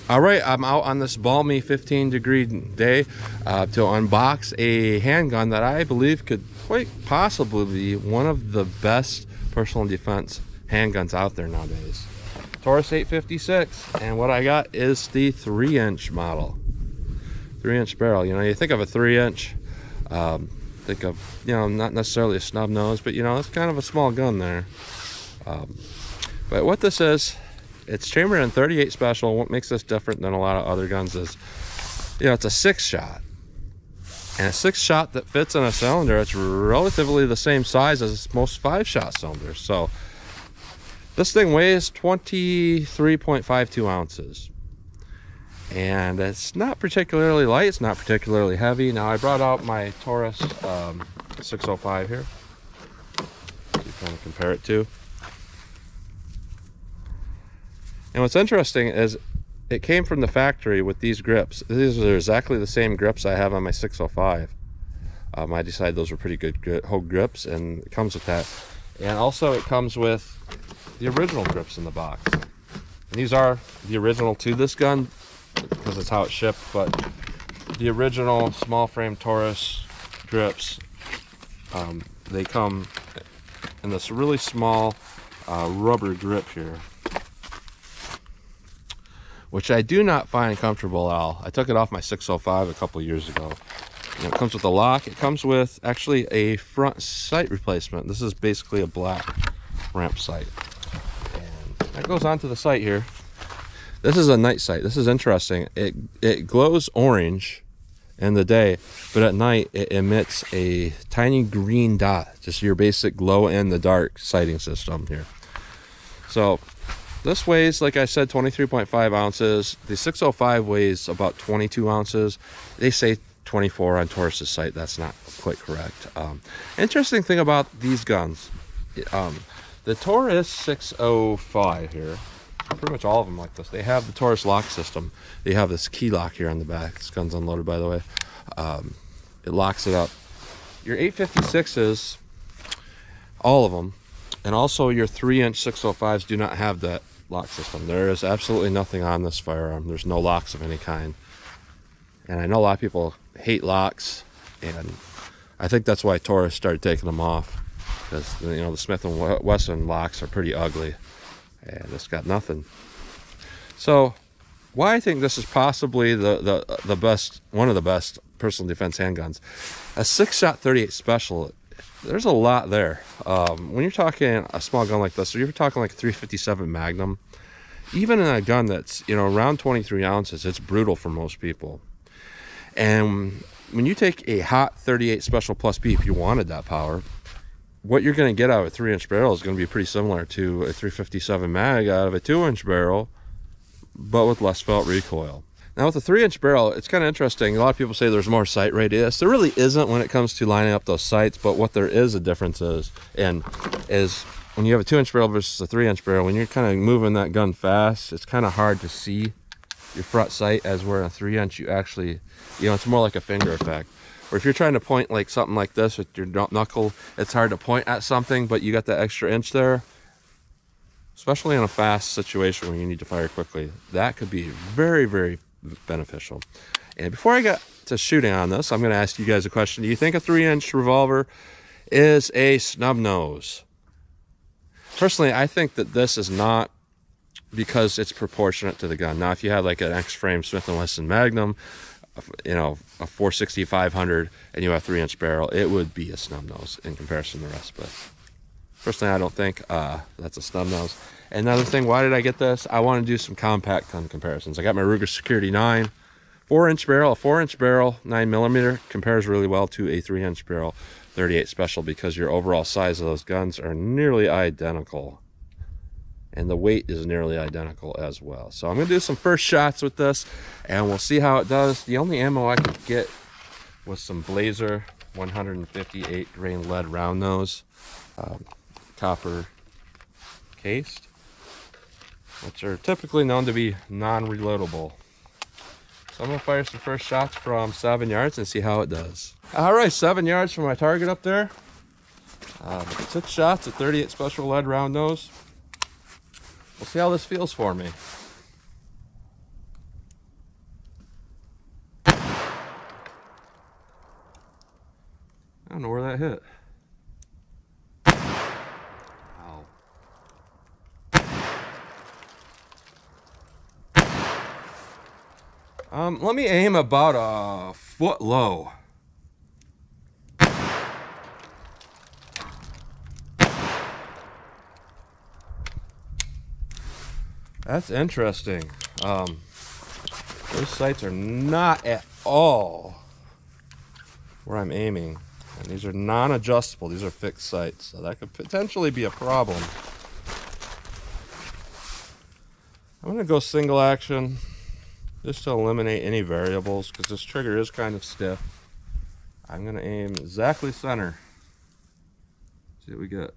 All right, I'm out on this balmy 15-degree day to unbox a handgun that I believe could quite possibly be one of the best personal defense handguns out there nowadays. Taurus 856, and what I got is the 3-inch model. 3-inch barrel. You know, you think of a 3-inch, think of, you know, not necessarily a snub nose, but you know, it's kind of a small gun there. But what this is, it's chambered in 38 special. What makes this different than a lot of other guns is, you know, it's a 6-shot. And a 6-shot that fits in a cylinder, it's relatively the same size as most 5-shot cylinders. So this thing weighs 23.52 ounces. And it's not particularly light, it's not particularly heavy. Now I brought out my Taurus 605 here to kind of compare it to. And what's interesting is it came from the factory with these grips. These are exactly the same grips I have on my 605. I decided those were pretty good Hogue grips, and it comes with that. And also it comes with the original grips in the box. And these are the original to this gun because it's how it's shipped, but the original small frame Taurus grips, they come in this really small rubber grip here, which I do not find comfortable at all. I took it off my 605 a couple years ago. And it comes with a lock. It comes with actually a front sight replacement. This is basically a black ramp sight. And that goes onto the sight here. This is a night sight. This is interesting. It glows orange in the day, but at night it emits a tiny green dot. Just your basic glow in the dark sighting system here. So this weighs, like I said, 23.5 ounces. The 605 weighs about 22 ounces. They say 24 on Taurus's site. That's not quite correct. Interesting thing about these guns, the Taurus 605 here, pretty much all of them like this, they have the Taurus lock system. They have this key lock here on the back. This gun's unloaded, by the way. It locks it up. Your 856s, all of them, and also your 3-inch 605s do not have that lock system. There is absolutely nothing on this firearm. There's no locks of any kind. And I know a lot of people hate locks, and I think that's why Taurus started taking them off, because, you know, the Smith & Wesson locks are pretty ugly, and it's got nothing. So why I think this is possibly the best, one of the best personal defense handguns, a 6-shot 38 special. There's a lot there. When you're talking a small gun like this, or you're talking like a 357 Magnum, even in a gun that's, you know, around 23 ounces, it's brutal for most people. And when you take a hot 38 Special Plus B, if you wanted that power, what you're going to get out of a 3-inch barrel is going to be pretty similar to a 357 mag out of a 2-inch barrel, but with less felt recoil. Now with a 3-inch barrel, it's kind of interesting. A lot of people say there's more sight radius. There really isn't when it comes to lining up those sights, but what there is a difference is when you have a 2-inch barrel versus a 3-inch barrel, when you're kind of moving that gun fast, it's kind of hard to see your front sight, as where in a 3-inch you actually, you know, it's more like a finger effect. Or if you're trying to point like something like this with your knuckle, it's hard to point at something, but you got that extra inch there. Especially in a fast situation where you need to fire quickly, that could be very, very beneficial. And before I get to shooting on this, I'm going to ask you guys a question. Do you think a 3-inch revolver is a snub nose? Personally, I think that this is not, because it's proportionate to the gun. Now, if you had like an X-frame Smith & Wesson Magnum, you know, a 460 500, and you have a 3-inch barrel, it would be a snub nose in comparison to the rest. But personally, I don't think that's a snub nose. Another thing, why did I get this? I want to do some compact gun comparisons. I got my Ruger Security 9, 4-inch barrel. A 4-inch barrel, 9mm, compares really well to a 3-inch barrel 38 Special, because your overall size of those guns are nearly identical. And the weight is nearly identical as well. So I'm going to do some first shots with this, and we'll see how it does. The only ammo I could get was some Blazer 158 grain lead round nose, copper cased, which are typically known to be non-reloadable. So I'm going to fire some first shots from 7 yards and see how it does. All right, 7 yards from my target up there. 6 shots at 38 Special lead round nose. We'll see how this feels for me. don't know where that hit. Wow. Let me aim about a foot low. That's interesting. Those sights are not at all where I'm aiming. And these are non-adjustable. These are fixed sights. So that could potentially be a problem. I'm going to go single action just to eliminate any variables because this trigger is kind of stiff. I'm going to aim exactly center. See what we get.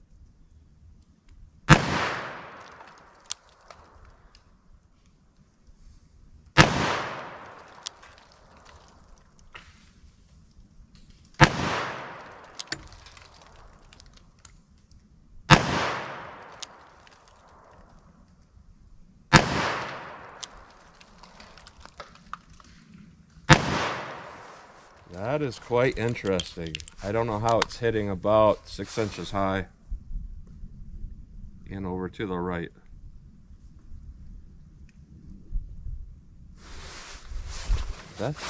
That is quite interesting. I don't know how it's hitting about 6 inches high and over to the right. That's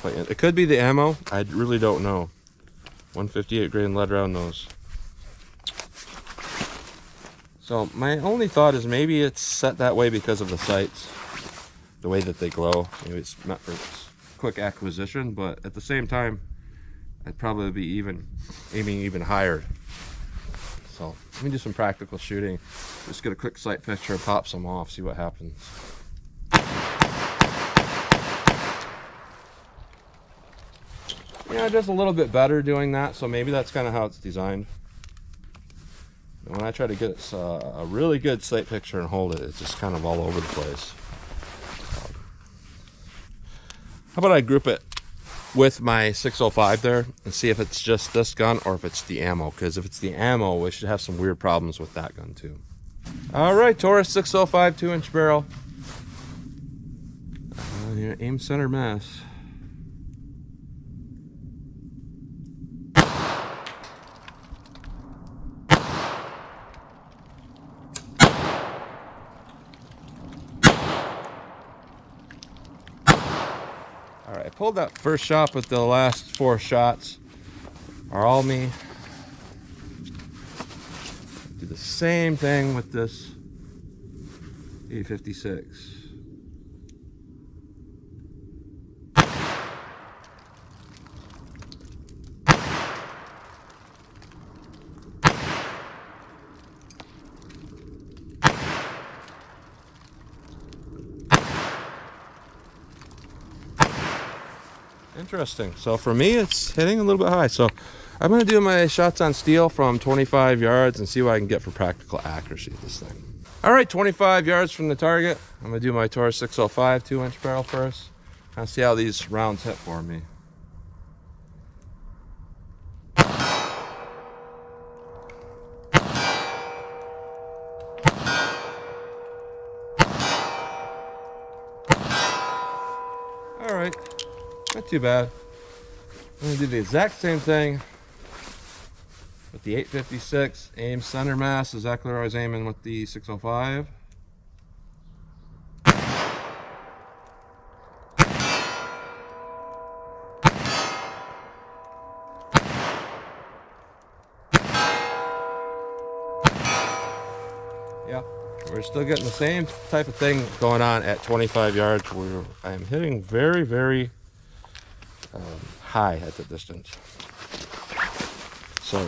quite, it could be the ammo. I really don't know. 158 grain lead round nose. So my only thought is maybe it's set that way because of the sights, the way that they glow. Maybe it's meant for quick acquisition, but at the same time I'd probably be aiming even higher. So let me do some practical shooting, just get a quick sight picture and pop some off, see what happens. Yeah, just a little bit better doing that, so maybe that's kind of how it's designed. And when I try to get a really good sight picture and hold it, it's just kind of all over the place. How about I group it with my 605 there and see if it's just this gun or if it's the ammo, because if it's the ammo, we should have some weird problems with that gun too. All right, Taurus 605 2-inch barrel. Aim center mass. Alright, I pulled that first shot, but the last 4 shots are all me. Do the same thing with this 856. Interesting. So for me, it's hitting a little bit high. So I'm going to do my shots on steel from 25 yards and see what I can get for practical accuracy of this thing. All right, 25 yards from the target. I'm going to do my Taurus 605 2-inch barrel first. I'll see how these rounds hit for me. All right. Not too bad. I'm gonna do the exact same thing with the 856. Aim center mass, exactly where I was aiming with the 605. Yeah, we're still getting the same type of thing going on at 25 yards where I am hitting very, very high at the distance. So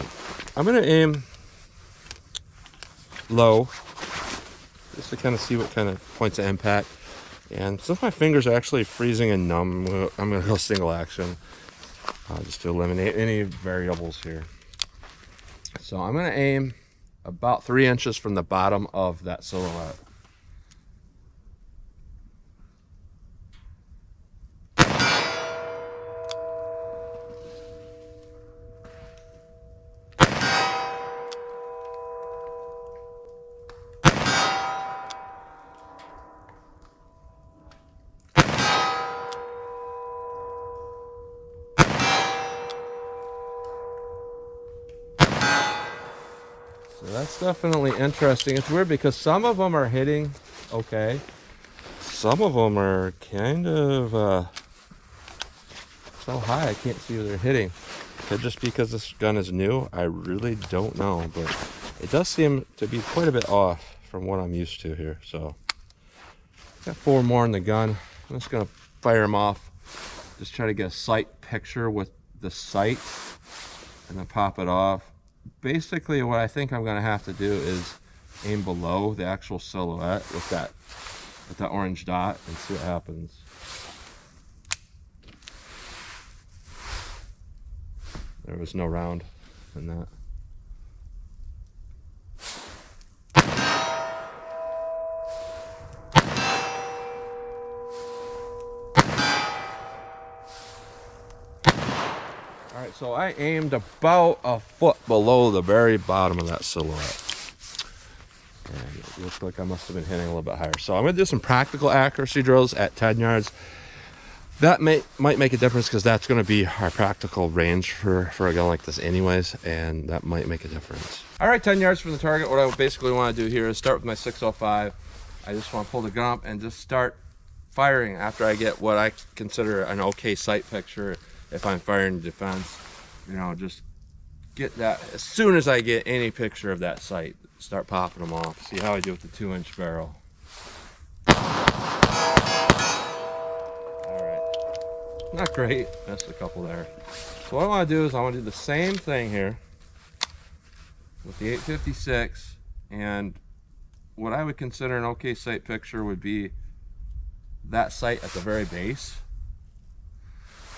I'm going to aim low just to kind of see what kind of points of impact. And since my fingers are actually freezing and numb, I'm going to go single action just to eliminate any variables here. So I'm going to aim about 3 inches from the bottom of that silhouette. That's definitely interesting. It's weird because some of them are hitting okay. Some of them are kind of so high I can't see where they're hitting. Could just because this gun is new, I really don't know, but it does seem to be quite a bit off from what I'm used to here. So got 4 more in the gun. I'm just gonna fire them off. Just try to get a sight picture with the sight and then pop it off. Basically what I think I'm gonna have to do is aim below the actual silhouette with that orange dot and see what happens. There was no round in that. All right, so I aimed about a foot below the very bottom of that silhouette. And it looks like I must have been hitting a little bit higher. So I'm gonna do some practical accuracy drills at 10 yards. That might make a difference because that's gonna be our practical range for a gun like this anyways, and that might make a difference. All right, 10 yards from the target. What I basically wanna do here is start with my 605. I just wanna pull the gun up and just start firing after I get what I consider an okay sight picture. If I'm firing defense, you know, just get that as soon as I get any picture of that sight, start popping them off. See how I do with the 2-inch barrel. All right, not great, missed a couple there. So what I want to do is I want to do the same thing here with the 856, and what I would consider an okay sight picture would be that sight at the very base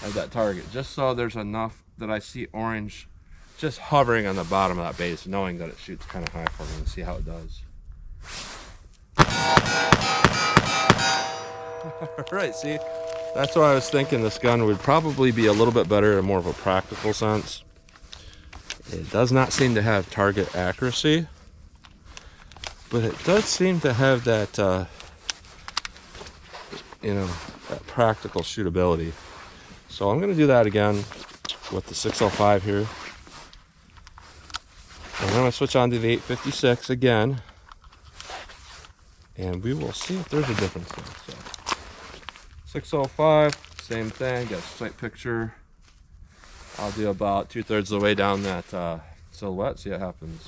of that target, just so there's enough that I see orange just hovering on the bottom of that base, knowing that it shoots kind of high for me, and see how it does. All right, see, that's what I was thinking. This gun would probably be a little bit better in more of a practical sense. It does not seem to have target accuracy, but it does seem to have that, you know, that practical shootability. So I'm going to do that again with the 605 here. And then I'm going to switch on to the 856 again. And we will see if there's a difference there. So 605, same thing, got a sight picture. I'll do about 2/3 of the way down that silhouette, see what happens.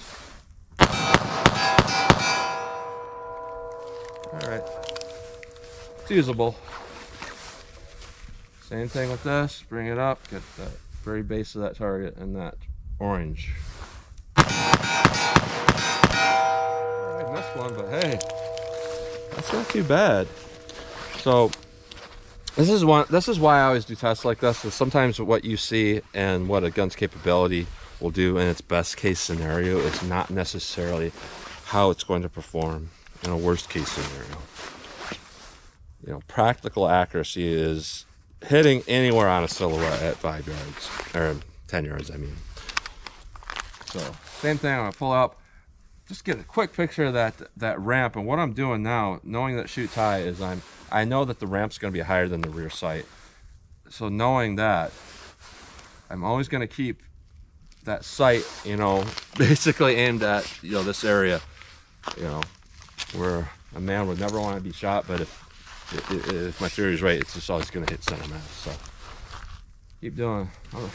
All right, it's usable. Same thing with this, bring it up, get the very base of that target and that orange. I missed one, but hey, that's not too bad. So this is why I always do tests like this, is sometimes what you see and what a gun's capability will do in its best case scenario is not necessarily how it's going to perform in a worst case scenario. You know, practical accuracy is hitting anywhere on a silhouette at 5 yards, or 10 yards, I mean. So, same thing, I'm gonna pull up, just get a quick picture of that ramp, and what I'm doing now, knowing that shoots high, is I know that the ramp's gonna be higher than the rear sight. So knowing that, I'm always gonna keep that sight, you know, basically aimed at, you know, this area, you know, where a man would never want to be shot, but if my theory is right, it's just always going to hit center mass. So keep doing. I'm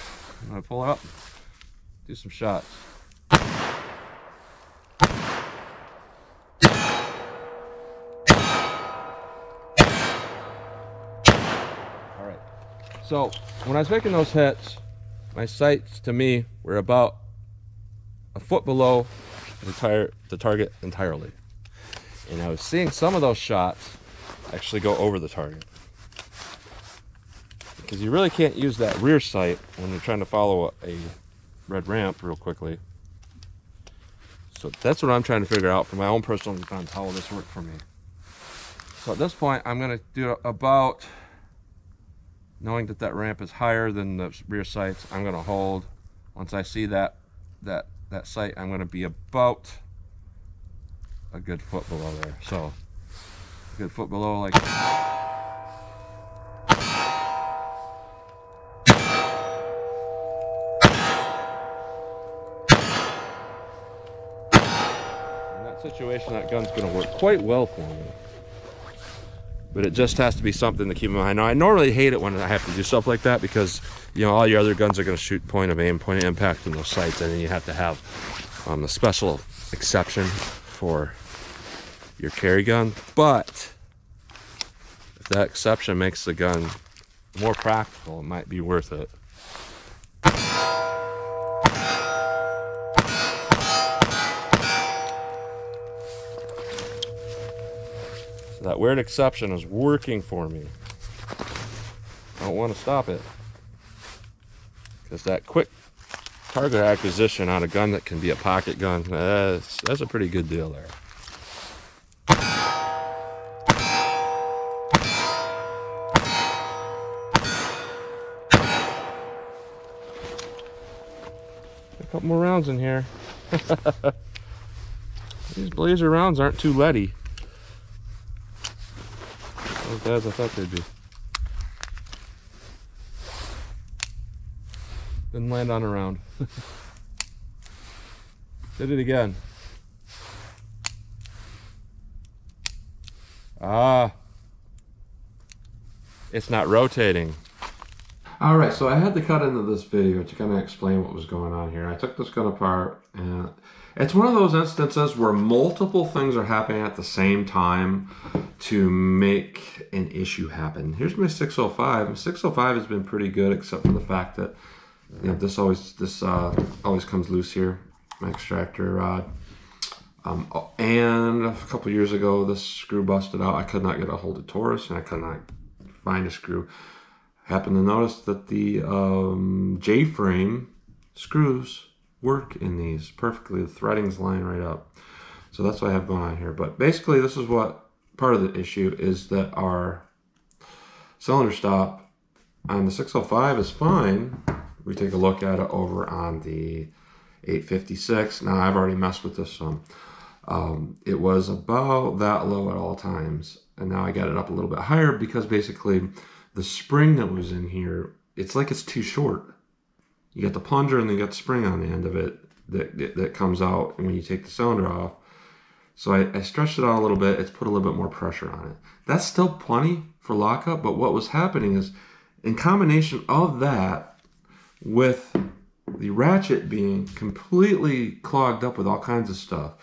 going to pull it up, do some shots. All right. So when I was making those hits, my sights to me were about a foot below the target entirely. And I was seeing some of those shots actually go over the target. Because you really can't use that rear sight when you're trying to follow a red ramp real quickly. So that's what I'm trying to figure out for my own personal defense, how will this work for me. So at this point, I'm going to do about, knowing that ramp is higher than the rear sights, I'm going to hold. Once I see that sight, I'm going to be about a good foot below there. So a good foot below, like that situation, that gun's going to work quite well for me. But it just has to be something to keep in mind. Now, I normally hate it when I have to do stuff like that because, you know, all your other guns are going to shoot point of aim, point of impact from those sights, and then you have to have a special exception for your carry gun. But if that exception makes the gun more practical, it might be worth it. So that weird exception is working for me. I don't want to stop it, because that quick target acquisition on a gun that can be a pocket gun, that's a pretty good deal there. A couple more rounds in here. These Blazer rounds aren't too leady. As bad as I thought they'd be. Didn't land on a round. Did it again. Ah, it's not rotating. All right, so I had to cut into this video to kind of explain what was going on here. I took this gun apart, and it's one of those instances where multiple things are happening at the same time to make an issue happen. Here's my 605. My 605 has been pretty good, except for the fact that, you know, this always comes loose here, my extractor rod. And a couple years ago, this screw busted out. I could not get a hold of Taurus, and I could not find a screw. Happened to notice that the J-frame screws work in these perfectly. The threading's line right up. So that's what I have going on here. But basically, this is what part of the issue is, that our cylinder stop on the 605 is fine. We take a look at it over on the 856. Now, I've already messed with this some. It was about that low at all times. And now I got it up a little bit higher because basically the spring that was in here, it's like it's too short. You got the plunger and then you got the spring on the end of it that comes out when you take the cylinder off. So I stretched it out a little bit. It's put a little bit more pressure on it. That's still plenty for lockup, but what was happening is, in combination of that with the ratchet being completely clogged up with all kinds of stuff,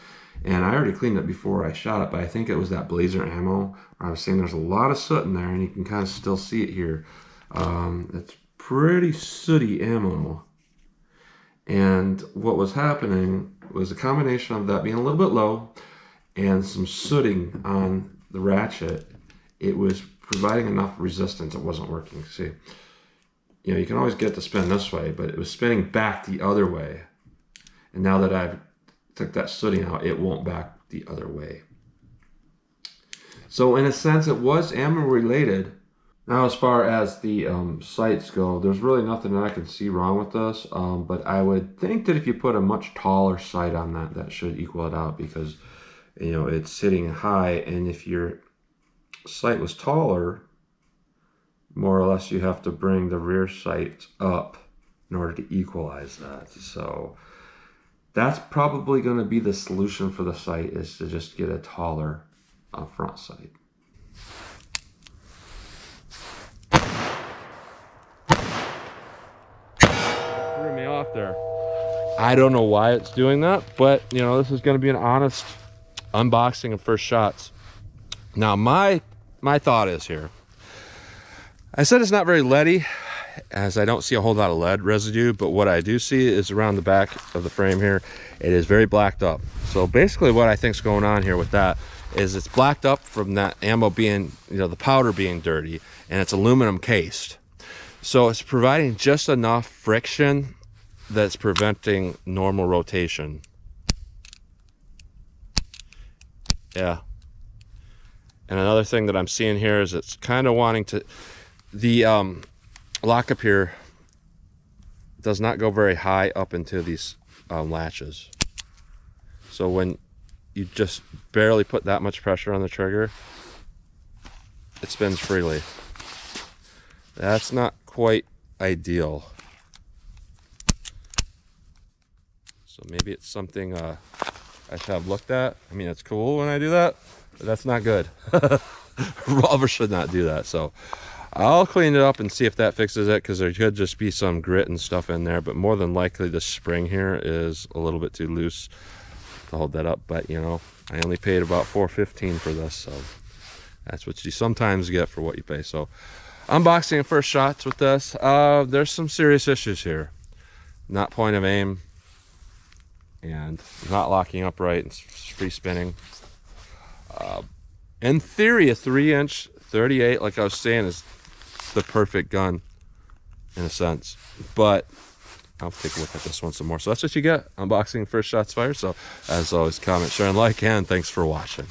and I already cleaned it before I shot it, but I think it was that Blazer ammo. I was saying there's a lot of soot in there, and you can kind of still see it here. It's pretty sooty ammo. And what was happening was a combination of that being a little bit low and some sooting on the ratchet. It was providing enough resistance. It wasn't working. See, you know, you can always get it to spin this way, but it was spinning back the other way. And now that I've took that sooting out, it won't back the other way. So in a sense, it was ammo related. Now, as far as the sights go, there's really nothing that I can see wrong with this. But I would think that if you put a much taller sight on that, that should equal it out, because, you know, it's sitting high. And if your sight was taller, more or less you have to bring the rear sight up in order to equalize that. So that's probably going to be the solution for the sight, is to just get a taller front sight. Threw me off there. I don't know why it's doing that, but, you know, this is going to be an honest unboxing of first shots. Now, my thought is here. I said it's not very leady, as I don't see a whole lot of lead residue, but what I do see is around the back of the frame here, it is very blacked up. So basically what I think is going on here with that is it's blacked up from that ammo being, you know, the powder being dirty, and it's aluminum cased. So it's providing just enough friction that's preventing normal rotation. Yeah. And another thing that I'm seeing here is it's kind of wanting to, the lockup here does not go very high up into these latches. So when you just barely put that much pressure on the trigger, it spins freely. That's not quite ideal. So maybe it's something I I should have looked at. I mean, it's cool when I do that, but that's not good. Revolver should not do that. So I'll clean it up and see if that fixes it, because there could just be some grit and stuff in there, but more than likely the spring here is a little bit too loose to hold that up. But you know, I only paid about $4.15 for this, so that's what you sometimes get for what you pay. So unboxing and first shots with this. There's some serious issues here. Not point of aim, and not locking up right, and free spinning. In theory, a 3-inch 38, like I was saying, is the perfect gun in a sense, but I'll take a look at this one some more. So that's what you get. Unboxing, first shots fired. So as always, comment, share, and like, and thanks for watching.